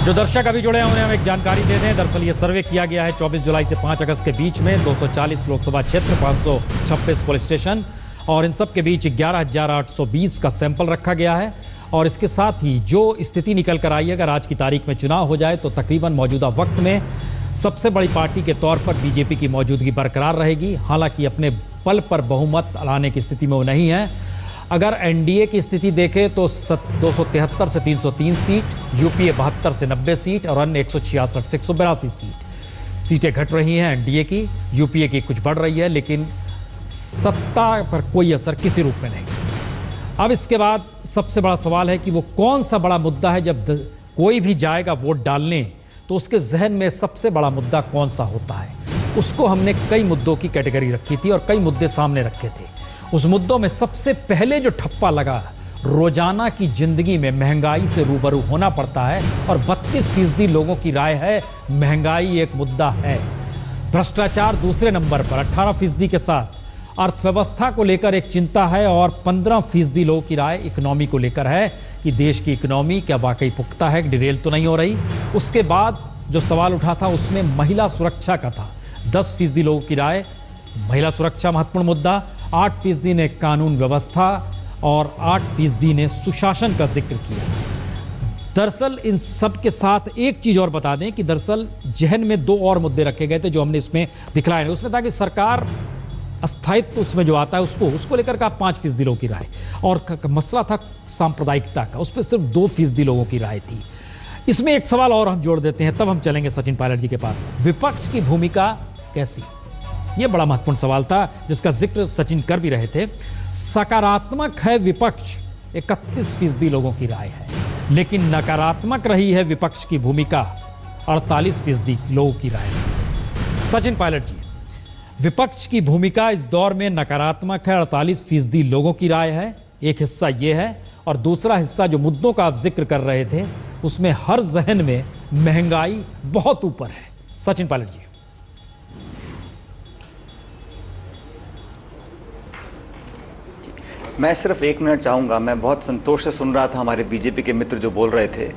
जो दर्शक अभी जुड़े हैं उन्हें हम एक जानकारी दे दें। दरअसल ये सर्वे किया गया है 24 जुलाई से 5 अगस्त के बीच में 240 लोकसभा क्षेत्र, 526 पुलिस स्टेशन और इन सब के बीच 11,820 का सैंपल रखा गया है। और इसके साथ ही जो स्थिति निकल कर आई, अगर आज की तारीख में चुनाव हो जाए तो तकरीबन मौजूदा वक्त में सबसे बड़ी पार्टी के तौर पर बीजेपी की मौजूदगी बरकरार रहेगी। हालांकि अपने बल पर बहुमत लाने की स्थिति में वो नहीं है। अगर एनडीए की स्थिति देखें तो 273 से 303 सीट, यूपीए 72 से 90 सीट और अन्य 166 से 182 सीटें घट रही हैं एनडीए की, यूपीए की कुछ बढ़ रही है, लेकिन सत्ता पर कोई असर किसी रूप में नहीं। अब इसके बाद सबसे बड़ा सवाल है कि वो कौन सा बड़ा मुद्दा है। जब कोई भी जाएगा वोट डालने तो उसके जहन में सबसे बड़ा मुद्दा कौन सा होता है, उसको हमने कई मुद्दों की कैटेगरी रखी थी और कई मुद्दे सामने रखे थे। उस मुद्दों में सबसे पहले जो ठप्पा लगा, रोजाना की जिंदगी में महंगाई से रूबरू होना पड़ता है और 32% लोगों की राय है महंगाई एक मुद्दा है। भ्रष्टाचार दूसरे नंबर पर 18% के साथ, अर्थव्यवस्था को लेकर एक चिंता है और 15% लोगों की राय इकोनॉमी को लेकर है कि देश की इकोनॉमी क्या वाकई पुख्ता है, डिरेल तो नहीं हो रही। उसके बाद जो सवाल उठा था उसमें महिला सुरक्षा का था। 10% लोगों की राय महिला सुरक्षा महत्वपूर्ण मुद्दा, 8% ने कानून व्यवस्था और 8% ने सुशासन का जिक्र किया। दरअसल इन सब के साथ एक चीज और बता दें कि दरअसल जहन में 2 और मुद्दे रखे गए थे जो हमने इसमें दिखलाए। उसमें था कि सरकार अस्थायित्व उसमें जो आता है उसको लेकर का 5% लोगों की राय, और मसला था सांप्रदायिकता का, उस पर सिर्फ 2% लोगों की राय थी। इसमें एक सवाल और हम जोड़ देते हैं, तब हम चलेंगे सचिन पायलट जी के पास। विपक्ष की भूमिका कैसी, ये बड़ा महत्वपूर्ण सवाल था जिसका जिक्र सचिन कर भी रहे थे। सकारात्मक है विपक्ष, 31% लोगों की राय है, लेकिन नकारात्मक रही है विपक्ष की भूमिका, 48% लोगों की राय है। सचिन पायलट जी, विपक्ष की भूमिका इस दौर में नकारात्मक है, 48% लोगों की राय है, एक हिस्सा ये है, और दूसरा हिस्सा जो मुद्दों का आप जिक्र कर रहे थे उसमें हर जहन में महंगाई बहुत ऊपर है। सचिन पायलट जी। मैं सिर्फ 1 मिनट चाहूंगा। मैं बहुत संतोष से सुन रहा था हमारे बीजेपी के मित्र जो बोल रहे थे,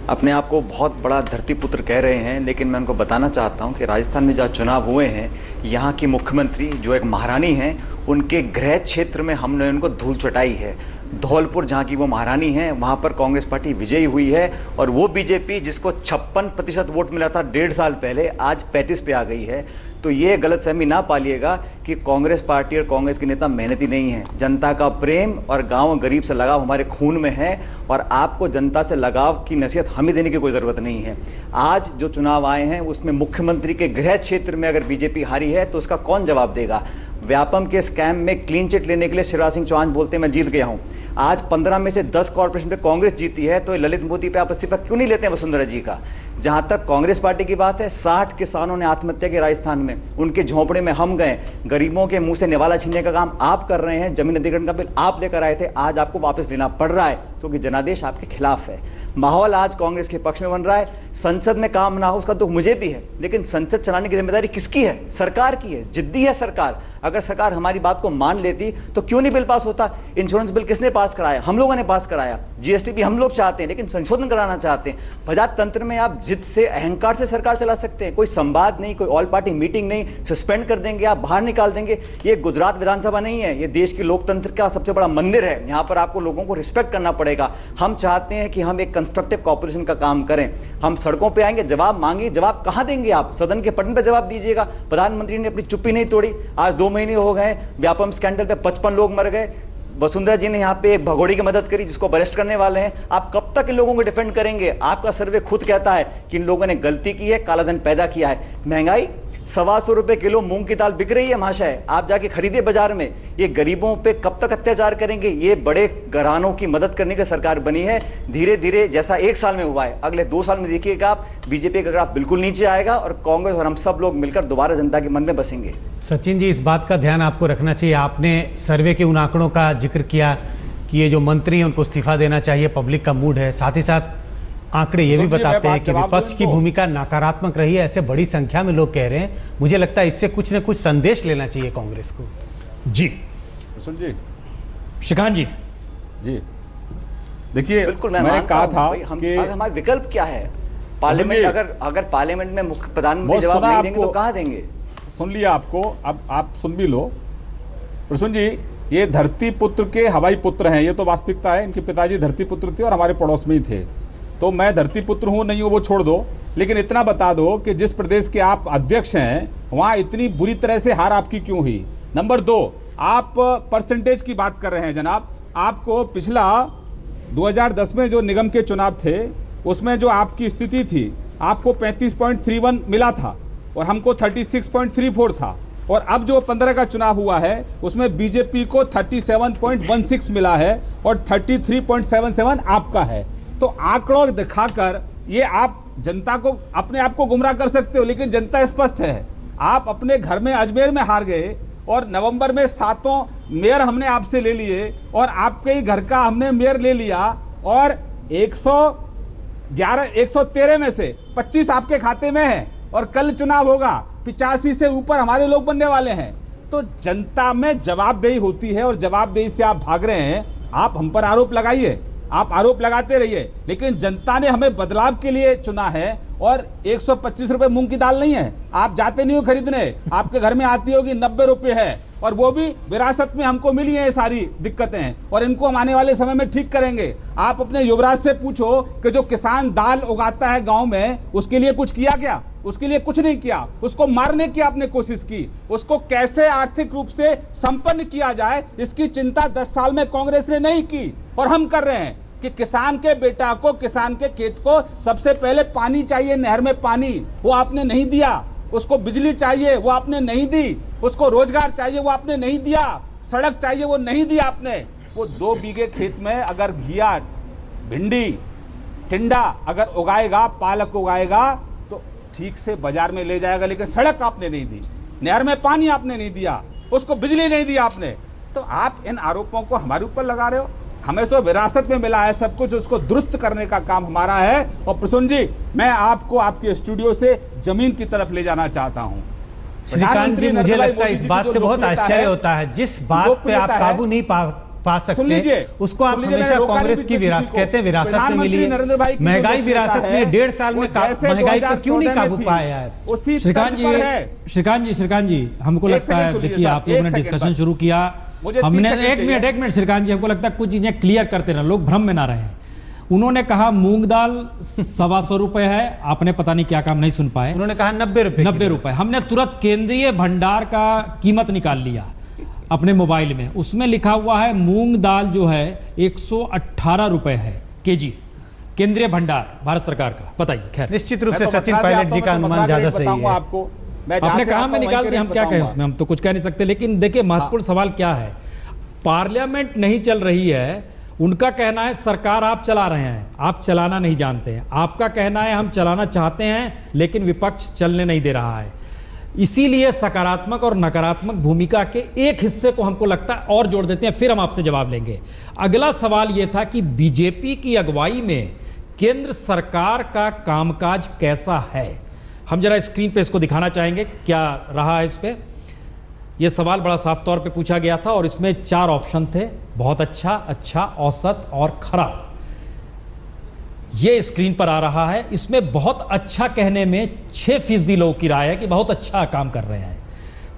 अपने आप को बहुत बड़ा धरतीपुत्र कह रहे हैं, लेकिन मैं उनको बताना चाहता हूं कि राजस्थान में जहां चुनाव हुए हैं, यहां की मुख्यमंत्री जो एक महारानी हैं, उनके गृह क्षेत्र में हमने उनको धूल चटाई है। धौलपुर जहां की वो महारानी है, वहां पर कांग्रेस पार्टी विजयी हुई है, और वो बीजेपी जिसको 56% वोट मिला था 1.5 साल पहले, आज 35 पे आ गई है। तो ये गलतफहमी ना पालिएगा कि कांग्रेस पार्टी और कांग्रेस के नेता मेहनती नहीं है। जनता का प्रेम और गांव गरीब से लगाव हमारे खून में है, और आपको जनता से लगाव की नसीहत हमें देने की कोई जरूरत नहीं है। आज जो चुनाव आए हैं उसमें मुख्यमंत्री के गृह क्षेत्र में अगर बीजेपी हारी है तो उसका कौन जवाब देगा। व्यापम के स्कैम में क्लीन चिट लेने के लिए शिवराज सिंह चौहान बोलते हैं मैं जीत गया हूं। आज 15 में से 10 कॉर्पोरेशन पे कांग्रेस जीती है, तो ललित मोदी पे आप इस्तीफा क्यों नहीं लेते हैं वसुंधरा जी का। जहां तक कांग्रेस पार्टी की बात है, 60 किसानों ने आत्महत्या की राजस्थान में, उनके झोंपड़े में हम गए, गरीबों के मुंह से निवाला छीनने का काम आप कर रहे हैं। जमीन अधिग्रहण का बिल आप लेकर आए थे, आज आपको वापस लेना पड़ रहा है क्योंकि जनादेश आपके खिलाफ है। माहौल आज कांग्रेस के पक्ष में बन रहा है। संसद में काम ना हो उसका दुख मुझे भी है, लेकिन संसद चलाने की जिम्मेदारी किसकी है? सरकार की है। जिद्दी है सरकार। अगर सरकार हमारी बात को मान लेती तो क्यों नहीं बिल पास होता। इंश्योरेंस बिल किसने पास कराया? हम लोगों ने पास कराया। जीएसटी भी हम लोग चाहते हैं, लेकिन संशोधन कराना चाहते हैं। प्रजातंत्र में आप जिद से, अहंकार से सरकार चला सकते हैं। कोई संवाद नहीं, कोई ऑल पार्टी मीटिंग नहीं, सस्पेंड कर देंगे, आप बाहर निकाल देंगे। ये गुजरात विधानसभा नहीं है, ये देश की लोकतंत्र का सबसे बड़ा मंदिर है। यहां पर आपको लोगों को रिस्पेक्ट करना पड़ेगा। हम चाहते हैं कि हम एक कंस्ट्रक्टिव कॉर्पोरेशन का काम करें। हम सड़कों पे आएंगे, जवाब मांगे, जवाब कहां देंगे आप? सदन के पटल पे जवाब दीजिएगा। प्रधानमंत्री ने अपनी चुप्पी नहीं तोड़ी। आज 2 महीने हो गए व्यापम स्कैंडल पे 55 लोग मर गए। वसुंधरा जी ने यहां पे एक भगोड़ी की मदद करी जिसको अरेस्ट करने वाले हैं। आप कब तक इन लोगों को डिफेंड करेंगे? आपका सर्वे खुद कहता है कि इन लोगों ने गलती की है, कालाधन पैदा किया है। महंगाई 125 रुपए किलो मूंग की दाल बिक रही है महाशय, आप जाके खरीदे बाजार में। ये गरीबों पे कब तक अत्याचार करेंगे? ये बड़े घरानों की मदद करने की सरकार बनी है। धीरे धीरे जैसा 1 साल में हुआ है, अगले 2 साल में देखिएगा आप, बीजेपी का ग्राफ बिल्कुल नीचे आएगा और कांग्रेस और हम सब लोग मिलकर दोबारा जनता के मन में बसेंगे। सचिन जी, इस बात का ध्यान आपको रखना चाहिए। आपने सर्वे के उन आंकड़ों का जिक्र किया कि ये जो मंत्री हैं उनको इस्तीफा देना चाहिए, पब्लिक का मूड है। साथ ही साथ आंकड़े ये भी बताते हैं कि विपक्ष की भूमिका नकारात्मक रही है, ऐसे बड़ी संख्या में लोग कह रहे हैं। मुझे लगता है इससे कुछ न कुछ संदेश लेना चाहिए कांग्रेस को। जी जी शिकान जी। जी देखिए, बिल्कुल मैंने कहा था कि हमारा विकल्प क्या है। पार्लियामेंट अगर पार्लियामेंट में मुख्य प्रधानमंत्री जवाब नहीं देंगे तो कहाँ देंगे? सुन लिया आपको, अब आप सुन भी लो। प्रसून जी, ये धरती पुत्र के हवाई पुत्र हैं, ये तो वास्तविकता है। इनके पिताजी धरती पुत्र थे और हमारे पड़ोस में ही थे। तो मैं धरती पुत्र हूँ नहीं हूँ वो छोड़ दो, लेकिन इतना बता दो कि जिस प्रदेश के आप अध्यक्ष हैं वहाँ इतनी बुरी तरह से हार आपकी क्यों हुई? नंबर 2, आप परसेंटेज की बात कर रहे हैं जनाब। आपको पिछला 2010 में जो निगम के चुनाव थे उसमें जो आपकी स्थिति थी, आपको 35.31 मिला था और हमको 36.34 था। और अब जो 15 का चुनाव हुआ है उसमें बीजेपी को 37.16 मिला है और 33.77 आपका है। तो आंकड़ों दिखाकर ये आप जनता को अपने आप को गुमराह कर सकते हो, लेकिन जनता स्पष्ट है। आप अपने घर में अजमेर में हार गए और नवंबर में 7 मेयर हमने आपसे ले लिए और आपके ही घर का हमने मेयर ले लिया और 113 में से 25 आपके खाते में है और कल चुनाव होगा, 85 से ऊपर हमारे लोग बनने वाले हैं। तो जनता में जवाबदेही होती है और जवाबदेही से आप भाग रहे हैं। आप हम पर आरोप लगाइए, आप आरोप लगाते रहिए, लेकिन जनता ने हमें बदलाव के लिए चुना है और 125 रुपए मूंग की दाल नहीं है। आप जाते नहीं हो खरीदने, आपके घर में आती होगी 90 रुपए है और वो भी विरासत में हमको मिली है। ये सारी दिक्कतें और इनको हम आने वाले समय में ठीक करेंगे। आप अपने युवराज से पूछो कि जो किसान दाल उगाता है गांव में, उसके लिए कुछ किया क्या? उसके लिए कुछ नहीं किया। उसको मारने की आपने कोशिश की। उसको कैसे आर्थिक रूप से संपन्न किया जाए इसकी चिंता 10 साल में कांग्रेस ने नहीं की और हम कर रहे हैं कि किसान के बेटा को, किसान के खेत को सबसे पहले पानी चाहिए, नहर में पानी, वो आपने नहीं दिया। उसको बिजली चाहिए, वो आपने नहीं दी। उसको रोजगार चाहिए, वो आपने नहीं दिया। सड़क चाहिए, वो नहीं दिया आपने। वो 2 बीघे खेत में अगर घिया, भिंडी, टिंडा अगर उगाएगा, पालक उगाएगा तो ठीक से बाजार में ले जाएगा, लेकिन सड़क आपने नहीं दी, नहर में पानी आपने नहीं दिया, उसको बिजली नहीं दी आपने। तो आप इन आरोपों को हमारे ऊपर लगा रहे हो। हमें तो विरासत में मिला है सब कुछ, उसको दुरुस्त करने का काम हमारा है। और प्रसून जी, मैं आपको आपके स्टूडियो से जमीन की तरफ ले जाना चाहता हूं। श्रीकांत जी, मुझे लगता है इस बात से बहुत आश्चर्य होता है, जिस बात पे आप काबू नहीं पा सकते उसको आप हमेशा कांग्रेस की विरासत कहते हैं। विरासत में मिली है महंगाई, विरासत में 1.5 साल में महंगाई पर क्यों नहीं काबू पाया है? श्रीकांत जी, हमको लगता है, देखिए आप लोगों ने डिस्कशन शुरू किया, हमने एक मिनट श्रीकांत जी, हमको लगता है कुछ चीजें क्लियर करते रहे, लोग भ्रम में ना रहे। उन्होंने कहा मूंग दाल 125 रुपए है, आपने पता नहीं क्या काम नहीं सुन पाए। उन्होंने कहा 90 रुपए। हमने तुरंत केंद्रीय भंडार का कीमत निकाल लिया अपने मोबाइल में, उसमें लिखा हुआ है मूंग दाल जो है 118 रुपए है केजी, केंद्रीय भंडार भारत सरकार का। बताइए। खैर, निश्चित रूप से सचिन पायलट जी का अनुमान ज्यादा सही है। आपको आपने कहा में निकाल दिया, हम क्या कहें उसमें, हम तो कुछ कह नहीं सकते। लेकिन देखिए, महत्वपूर्ण सवाल क्या है, पार्लियामेंट नहीं चल रही है, उनका कहना है सरकार आप चला रहे हैं, आप चलाना नहीं जानते हैं। आपका कहना है हम चलाना चाहते हैं लेकिन विपक्ष चलने नहीं दे रहा है। इसीलिए सकारात्मक और नकारात्मक भूमिका के एक हिस्से को हमको लगता है और जोड़ देते हैं, फिर हम आपसे जवाब लेंगे। अगला सवाल यह था कि बीजेपी की अगुवाई में केंद्र सरकार का कामकाज कैसा है। हम जरा स्क्रीन पे इसको दिखाना चाहेंगे, क्या रहा है इस पे। यह सवाल बड़ा साफ तौर पे पूछा गया था और इसमें 4 ऑप्शन थे, बहुत अच्छा, अच्छा, औसत और खराब। ये स्क्रीन पर आ रहा है। इसमें बहुत अच्छा कहने में 6% लोगों की राय है कि बहुत अच्छा काम कर रहे हैं,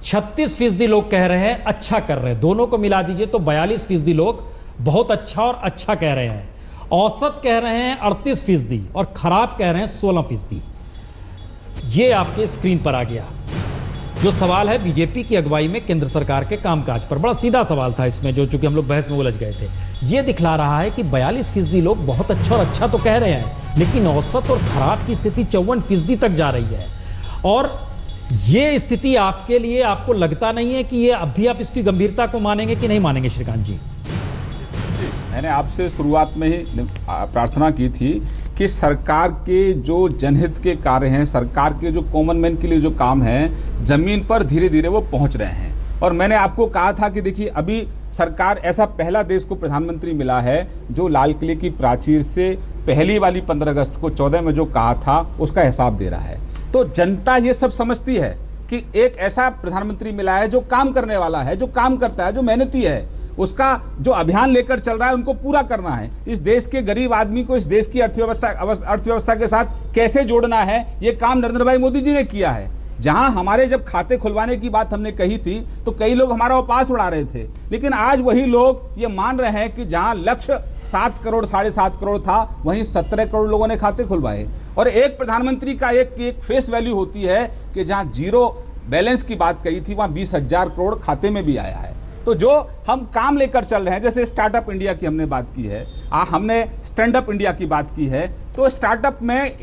36% लोग कह रहे हैं अच्छा कर रहे हैं। दोनों को मिला दीजिए तो 42% लोग बहुत अच्छा और अच्छा कह रहे हैं। औसत कह रहे हैं 38% और खराब कह रहे हैं 16%। ये आपके स्क्रीन पर आ गया जो सवाल है बीजेपी की अगुवाई में केंद्र सरकार के कामकाज पर। बड़ा सीधा सवाल था इसमें, जो चूंकि हम लोग बहस में उलझ गए थे। ये दिखला रहा है कि 42% लोग बहुत अच्छा और अच्छा तो कह रहे हैं, लेकिन औसत और खराब की स्थिति 54% तक जा रही है। और ये स्थिति आपके लिए, आपको लगता नहीं है कि ये अभी आप इसकी गंभीरता को मानेंगे कि नहीं मानेंगे? श्रीकांत जी, मैंने आपसे शुरुआत में ही प्रार्थना की थी कि सरकार के जो जनहित के कार्य हैं, सरकार के जो कॉमन मैन के लिए जो काम है, जमीन पर धीरे धीरे वो पहुंच रहे हैं। और मैंने आपको कहा था कि देखिए, अभी सरकार ऐसा पहला देश को प्रधानमंत्री मिला है जो लाल किले की प्राचीर से पहली वाली 15 अगस्त को 14 में जो कहा था उसका हिसाब दे रहा है। तो जनता ये सब समझती है कि एक ऐसा प्रधानमंत्री मिला है जो काम करने वाला है, जो काम करता है, जो मेहनती है। उसका जो अभियान लेकर चल रहा है उनको पूरा करना है। इस देश के गरीब आदमी को इस देश की अर्थव्यवस्था के साथ कैसे जोड़ना है, ये काम नरेंद्र भाई मोदी जी ने किया है। जहां हमारे जब खाते खुलवाने की बात हमने कही थी तो कई लोग हमारा उपहास उड़ा रहे थे, लेकिन आज वही लोग ये मान रहे हैं कि जहां लक्ष्य 7 करोड़ 7.5 करोड़ था, वहीं 17 करोड़ लोगों ने खाते खुलवाए। और एक प्रधानमंत्री का एक फेस वैल्यू होती है कि जहां जीरो बैलेंस की बात कही थी वहां 20,000 करोड़ खाते में भी आया है। तो जो हम काम लेकर चल रहे हैं, जैसे स्टार्टअप इंडिया की हमने बात की है, हमने स्टैंड अप इंडिया की बात की है, तो स्टार्टअप में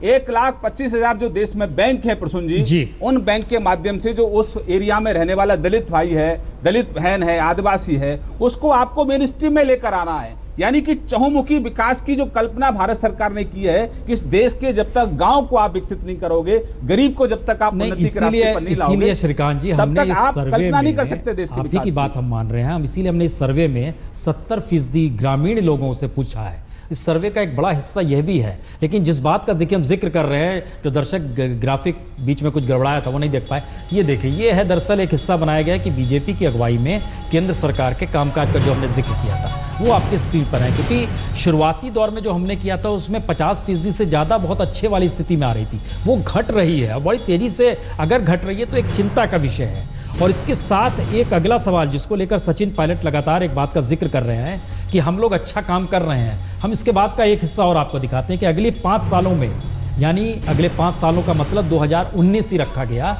1,25,000 जो देश में बैंक है प्रसून जी, उन बैंक के माध्यम से जो उस एरिया में रहने वाला दलित भाई है, दलित बहन है, आदिवासी है, उसको आपको मेन स्ट्रीम में लेकर आना है। यानी कि चहुमुखी विकास की जो कल्पना भारत सरकार ने की है कि इस देश के जब तक गांव को आप विकसित नहीं करोगे, गरीब को जब तक आप उन्नति के रास्ते पर नहीं लाओगे, इसीलिए श्रीकांत जी हमने इस सर्वे में, नहीं कर सकते देश के विकास की बात हम मान रहे हैं, हम इसीलिए हमने इस सर्वे में 70% ग्रामीण लोगों से पूछा है। इस सर्वे का एक बड़ा हिस्सा यह भी है। लेकिन जिस बात का देखिए हम जिक्र कर रहे हैं, जो दर्शक ग्राफिक बीच में कुछ गड़बड़ाया था वो नहीं देख पाए, ये देखिए, ये है दरअसल एक हिस्सा बनाया गया कि बीजेपी की अगुवाई में केंद्र सरकार के कामकाज का जो हमने जिक्र किया था वो आपके स्क्रीन पर है। क्योंकि शुरुआती दौर में जो हमने किया था उसमें 50% से ज़्यादा बहुत अच्छे वाली स्थिति में आ रही थी, वो घट रही है और बड़ी तेज़ी से अगर घट रही है तो एक चिंता का विषय है। और इसके साथ एक अगला सवाल जिसको लेकर सचिन पायलट लगातार एक बात का जिक्र कर रहे हैं कि हम लोग अच्छा काम कर रहे हैं। हम इसके बाद का एक हिस्सा और आपको दिखाते हैं कि अगले 5 सालों में, यानी अगले 5 सालों का मतलब 2019 ही रखा गया,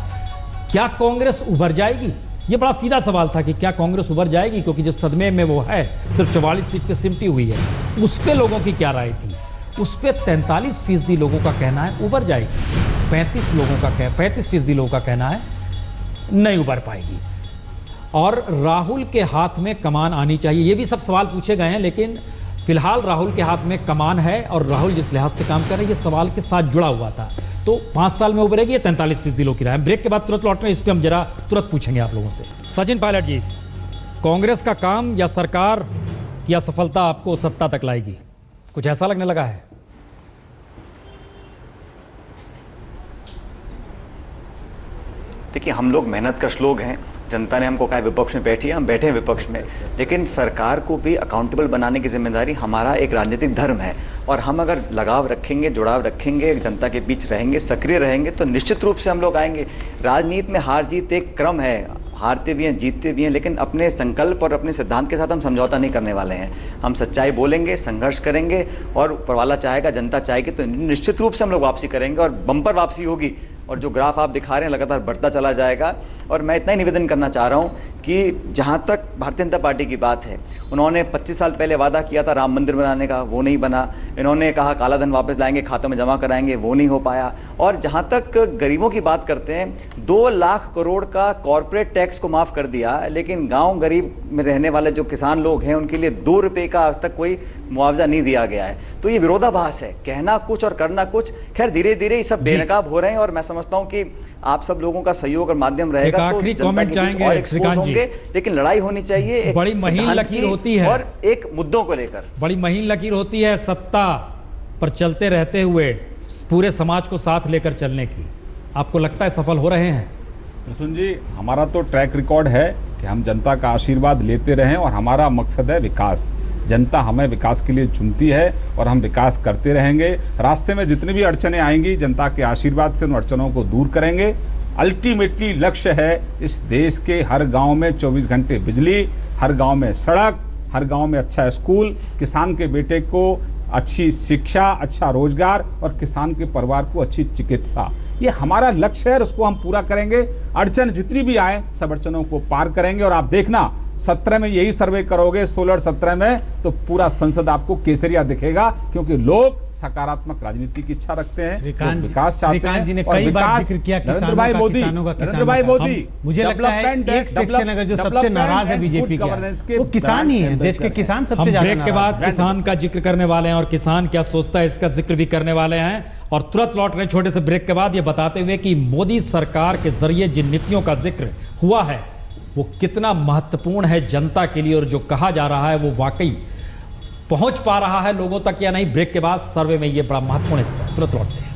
क्या कांग्रेस उभर जाएगी? ये बड़ा सीधा सवाल था कि क्या कांग्रेस उभर जाएगी, क्योंकि जिस सदमे में वो है, सिर्फ 44 सीट पे सिमटी हुई है, उस पर लोगों की क्या राय थी? उस पर 43% लोगों का कहना है उभर जाएगी, 35% लोगों का कहना है नहीं उभर पाएगी। और राहुल के हाथ में कमान आनी चाहिए, ये भी सब सवाल पूछे गए हैं, लेकिन फिलहाल राहुल के हाथ में कमान है और राहुल जिस लिहाज से काम कर रहे हैं ये सवाल के साथ जुड़ा हुआ था। तो 5 साल में उभरेगी या 43% लोगों की राय? ब्रेक के बाद तुरंत लौट रहे हैं, इस पर हम जरा तुरंत पूछेंगे आप लोगों से। सचिन पायलट जी, कांग्रेस का काम या सरकार की असफलता आपको सत्ता तक लाएगी, कुछ ऐसा लगने लगा है? देखिए, हम लोग मेहनतकश लोग हैं, जनता ने हमको कहा विपक्ष में बैठिए, हम बैठे हैं विपक्ष में, लेकिन सरकार को भी अकाउंटेबल बनाने की जिम्मेदारी हमारा एक राजनीतिक धर्म है। और हम अगर लगाव रखेंगे, जुड़ाव रखेंगे, जनता के बीच रहेंगे, सक्रिय रहेंगे, तो निश्चित रूप से हम लोग आएंगे। राजनीति में हार जीत एक क्रम है, हारते भी हैं, जीतते भी हैं, लेकिन अपने संकल्प और अपने सिद्धांत के साथ हम समझौता नहीं करने वाले हैं। हम सच्चाई बोलेंगे, संघर्ष करेंगे, और ऊपर वाला चाहेगा, जनता चाहेगी, तो निश्चित रूप से हम लोग वापसी करेंगे और बम्पर वापसी होगी। और जो ग्राफ आप दिखा रहे हैं लगातार बढ़ता चला जाएगा। और मैं इतना ही निवेदन करना चाह रहा हूं कि जहां तक भारतीय जनता पार्टी की बात है, उन्होंने 25 साल पहले वादा किया था राम मंदिर बनाने का, वो नहीं बना। इन्होंने कहा काला धन वापस लाएंगे, खातों में जमा कराएंगे, वो नहीं हो पाया। और जहां तक गरीबों की बात करते हैं, 2 लाख करोड़ का कॉर्पोरेट टैक्स को माफ कर दिया, लेकिन गांव गरीब में रहने वाले जो किसान लोग हैं उनके लिए 2 रुपए का आज तक कोई मुआवजा नहीं दिया गया है। तो ये विरोधाभास है, कहना कुछ और करना कुछ। खैर धीरे धीरे ये सब बेनकाब हो रहे हैं और मैं समझता हूं कि आप सब लोगों का सहयोग और माध्यम रहेगा। एक आखिरी कमेंट चाहेंगे श्रीकांत जी, लेकिन लड़ाई होनी चाहिए, एक बड़ी महीन लकीर होती है और एक मुद्दों को लेकर बड़ी महीन लकीर होती है सत्ता पर चलते रहते हुए पूरे समाज को साथ लेकर चलने की। आपको लगता है सफल हो रहे हैं? प्रसून जी, हमारा तो ट्रैक रिकॉर्ड है कि हम जनता का आशीर्वाद लेते रहें और हमारा मकसद है विकास। जनता हमें विकास के लिए चुनती है और हम विकास करते रहेंगे। रास्ते में जितनी भी अड़चनें आएंगी, जनता के आशीर्वाद से उन अड़चनों को दूर करेंगे। अल्टीमेटली लक्ष्य है इस देश के हर गांव में 24 घंटे बिजली, हर गांव में सड़क, हर गांव में अच्छा स्कूल, किसान के बेटे को अच्छी शिक्षा, अच्छा रोजगार और किसान के परिवार को अच्छी चिकित्सा। ये हमारा लक्ष्य है और उसको हम पूरा करेंगे। अड़चन जितनी भी आए सब अड़चनों को पार करेंगे। और आप देखना 17 में यही सर्वे करोगे, 16 और 17 में, तो पूरा संसद आपको केसरिया दिखेगा, क्योंकि लोग सकारात्मक राजनीति की इच्छा रखते हैं, विकास चाहते हैं। जी ने कई बार जिक्र किया नरेंद्र भाई मोदी, मुझे लगता है एक सेक्शन अगर जो सबसे नाराज है बीजेपी का, वो किसान ही है। देश के किसान सबसे ज्यादा। ब्रेक के बाद किसान का जिक्र करने वाले हैं और किसान क्या सोचता है इसका जिक्र भी करने वाले हैं। और तुरंत लौट रहे छोटे से ब्रेक के बाद ये बताते हुए कि मोदी सरकार के जरिए जिन नीतियों का जिक्र हुआ है वो कितना महत्वपूर्ण है जनता के लिए, और जो कहा जा रहा है वो वाकई पहुंच पा रहा है लोगों तक या नहीं। ब्रेक के बाद सर्वे में ये बड़ा महत्वपूर्ण हिस्सा है। तुरंत लौटते हैं।